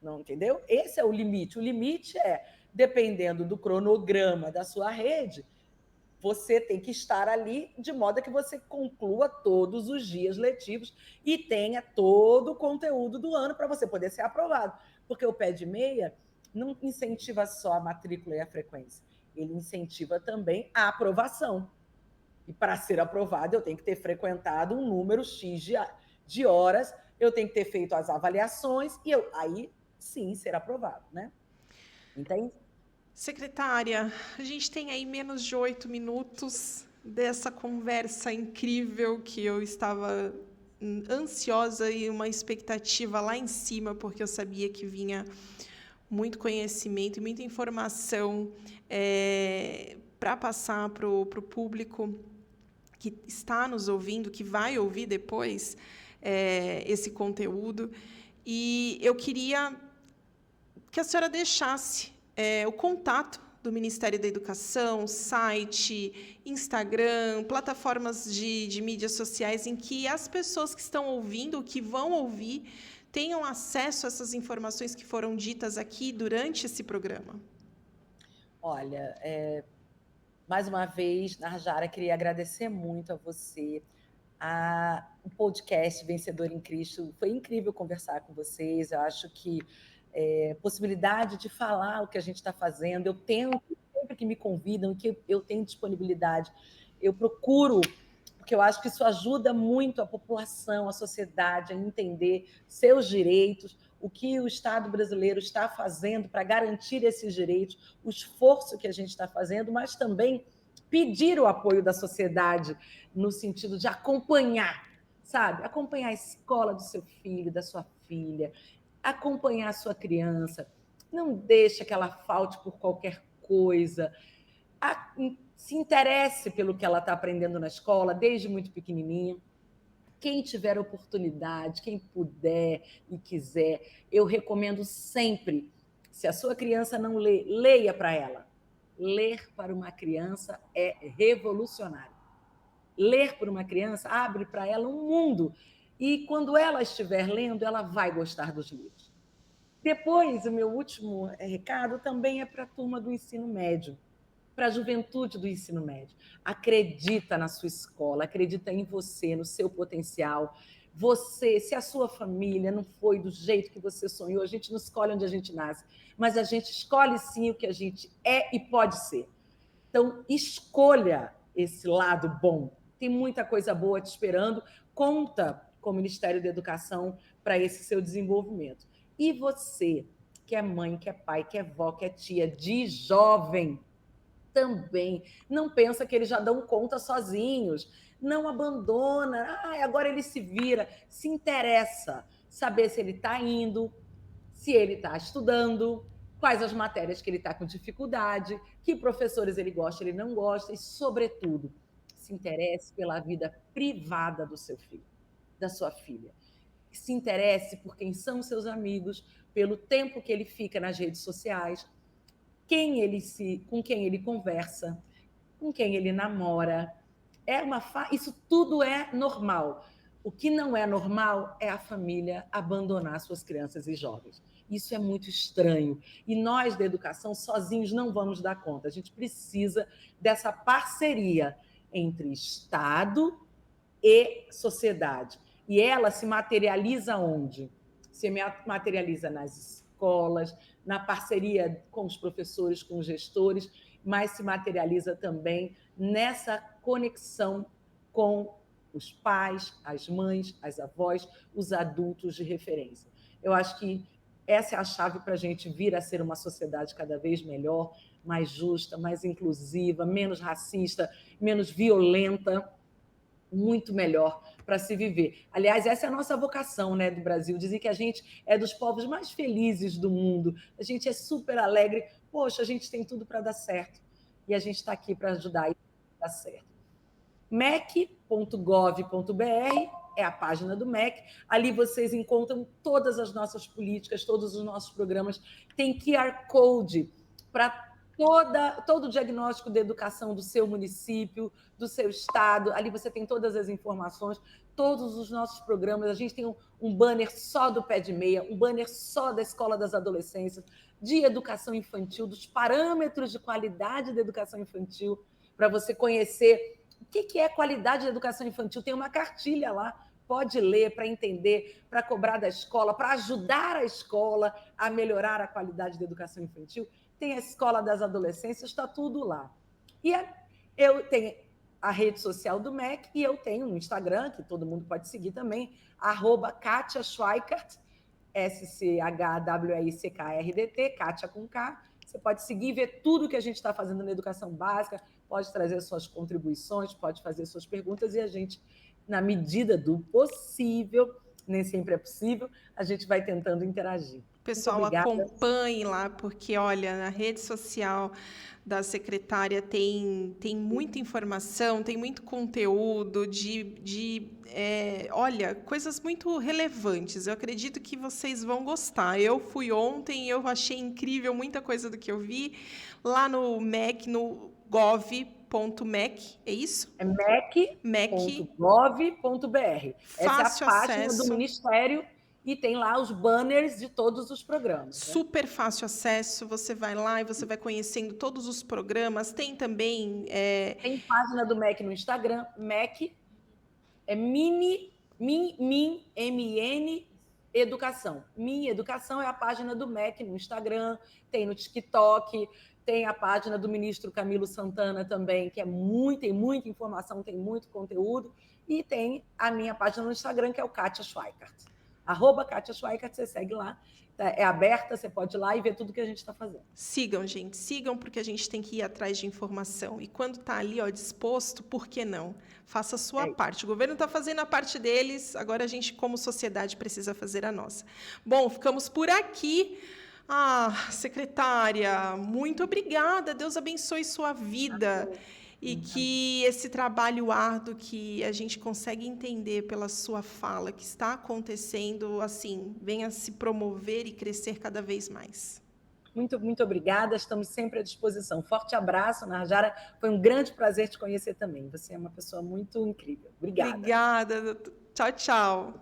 Não entendeu? Esse é o limite. O limite é, dependendo do cronograma da sua rede, você tem que estar ali de modo que você conclua todos os dias letivos e tenha todo o conteúdo do ano para você poder ser aprovado. Porque o pé de meia não incentiva só a matrícula e a frequência, ele incentiva também a aprovação. E para ser aprovado, eu tenho que ter frequentado um número X de horas, eu tenho que ter feito as avaliações e aí sim ser aprovado, né? Entende? Secretária, a gente tem aí menos de 8 minutos dessa conversa incrível que eu estava ansiosa e uma expectativa lá em cima, porque eu sabia que vinha muito conhecimento e muita informação para passar para o público que está nos ouvindo, que vai ouvir depois esse conteúdo. E eu queria que a senhora deixasse o contato do Ministério da Educação, site, Instagram, plataformas de mídias sociais em que as pessoas que estão ouvindo, que vão ouvir, tenham acesso a essas informações que foram ditas aqui durante esse programa. Olha, mais uma vez, Narjara, queria agradecer muito a você. O podcast Vencedor em Cristo, foi incrível conversar com vocês. Eu acho que possibilidade de falar o que a gente está fazendo, eu tento, sempre que me convidam, que eu tenho disponibilidade, eu procuro, porque eu acho que isso ajuda muito a população, a sociedade a entender seus direitos, o que o Estado brasileiro está fazendo para garantir esses direitos, o esforço que a gente está fazendo, mas também pedir o apoio da sociedade no sentido de acompanhar, sabe? Acompanhar a escola do seu filho, da sua filha, acompanhar a sua criança, não deixa que ela falte por qualquer coisa, se interesse pelo que ela está aprendendo na escola, desde muito pequenininha. Quem tiver oportunidade, quem puder e quiser, eu recomendo sempre, se a sua criança não lê, leia para ela. Ler para uma criança é revolucionário. Ler para uma criança abre para ela um mundo. E quando ela estiver lendo, ela vai gostar dos livros. Depois, o meu último recado também é para a turma do ensino médio, para a juventude do ensino médio. Acredita na sua escola, acredita em você, no seu potencial. Você, se a sua família não foi do jeito que você sonhou, a gente não escolhe onde a gente nasce, mas a gente escolhe sim o que a gente é e pode ser. Então, escolha esse lado bom. Tem muita coisa boa te esperando. Conta com o Ministério da Educação para esse seu desenvolvimento. E você, que é mãe, que é pai, que é vó, que é tia, de jovem, também não pensa que eles já dão conta sozinhos. Não abandona. Agora ele se vira. Se interessa saber se ele está indo, se ele está estudando, quais as matérias que ele está com dificuldade, que professores ele gosta, ele não gosta, e, sobretudo, se interesse pela vida privada do seu filho, da sua filha. Se interesse por quem são seus amigos, pelo tempo que ele fica nas redes sociais, com quem ele conversa, com quem ele namora. Isso tudo é normal. O que não é normal é a família abandonar suas crianças e jovens. Isso é muito estranho. E nós, da educação, sozinhos não vamos dar conta. A gente precisa dessa parceria entre Estado e sociedade. E ela se materializa onde? Se materializa nas escolas, na parceria com os professores, com os gestores, mas se materializa também nessa conexão com os pais, as mães, as avós, os adultos de referência. Eu acho que essa é a chave para a gente vir a ser uma sociedade cada vez melhor, mais justa, mais inclusiva, menos racista, menos violenta, muito melhor para se viver. Aliás, essa é a nossa vocação, né, do Brasil. Dizem que a gente é dos povos mais felizes do mundo. A gente é super alegre. Poxa, a gente tem tudo para dar certo. E a gente está aqui para ajudar isso a dar certo. mec.gov.br é a página do MEC. Ali vocês encontram todas as nossas políticas, todos os nossos programas. Tem QR Code para todo o diagnóstico de educação do seu município, do seu estado. Ali você tem todas as informações, todos os nossos programas. A gente tem um banner só do Pé de Meia, um banner só da Escola das Adolescências, de educação infantil, dos parâmetros de qualidade da educação infantil, para você conhecer o que é qualidade da educação infantil. Tem uma cartilha lá, pode ler para entender, para cobrar da escola, para ajudar a escola a melhorar a qualidade da educação infantil. Tem a Escola das Adolescências, está tudo lá. E eu tenho a rede social do MEC e eu tenho um Instagram, que todo mundo pode seguir também, @Kátia Schweikart, SCHWICKRDT, Kátia com K. Você pode seguir e ver tudo que a gente está fazendo na educação básica, pode trazer suas contribuições, pode fazer suas perguntas e a gente, na medida do possível, nem sempre é possível, a gente vai tentando interagir. Pessoal, acompanhe lá, porque, olha, na rede social da secretária tem muita informação, tem muito conteúdo olha, coisas muito relevantes. Eu acredito que vocês vão gostar. Eu fui ontem, eu achei incrível muita coisa do que eu vi lá no MEC, no gov.mec, é isso? É mec.gov.br. Essa é a página do Ministério e tem lá os banners de todos os programas. Super fácil acesso, você vai lá e você vai conhecendo todos os programas. Tem também... Tem página do MEC no Instagram, MEC, MN Educação. Min Educação é a página do MEC no Instagram, tem no TikTok, tem a página do ministro Camilo Santana também, que tem muita informação, tem muito conteúdo, e tem a minha página no Instagram, que é o Kátia Schweikart. @Kátia Schweikart, você segue lá, é aberta, você pode ir lá e ver tudo que a gente está fazendo. Sigam, gente, sigam, porque a gente tem que ir atrás de informação. E quando está ali, ó, disposto, por que não? Faça a sua parte. O governo está fazendo a parte deles, agora a gente, como sociedade, precisa fazer a nossa. Bom, ficamos por aqui. Secretária, muito obrigada. Deus abençoe sua vida. E que esse trabalho árduo que a gente consegue entender pela sua fala que está acontecendo, assim, venha se promover e crescer cada vez mais. Muito, muito obrigada. Estamos sempre à disposição. Forte abraço, Narjara. Foi um grande prazer te conhecer também. Você é uma pessoa muito incrível. Obrigada. Obrigada. Tchau, tchau.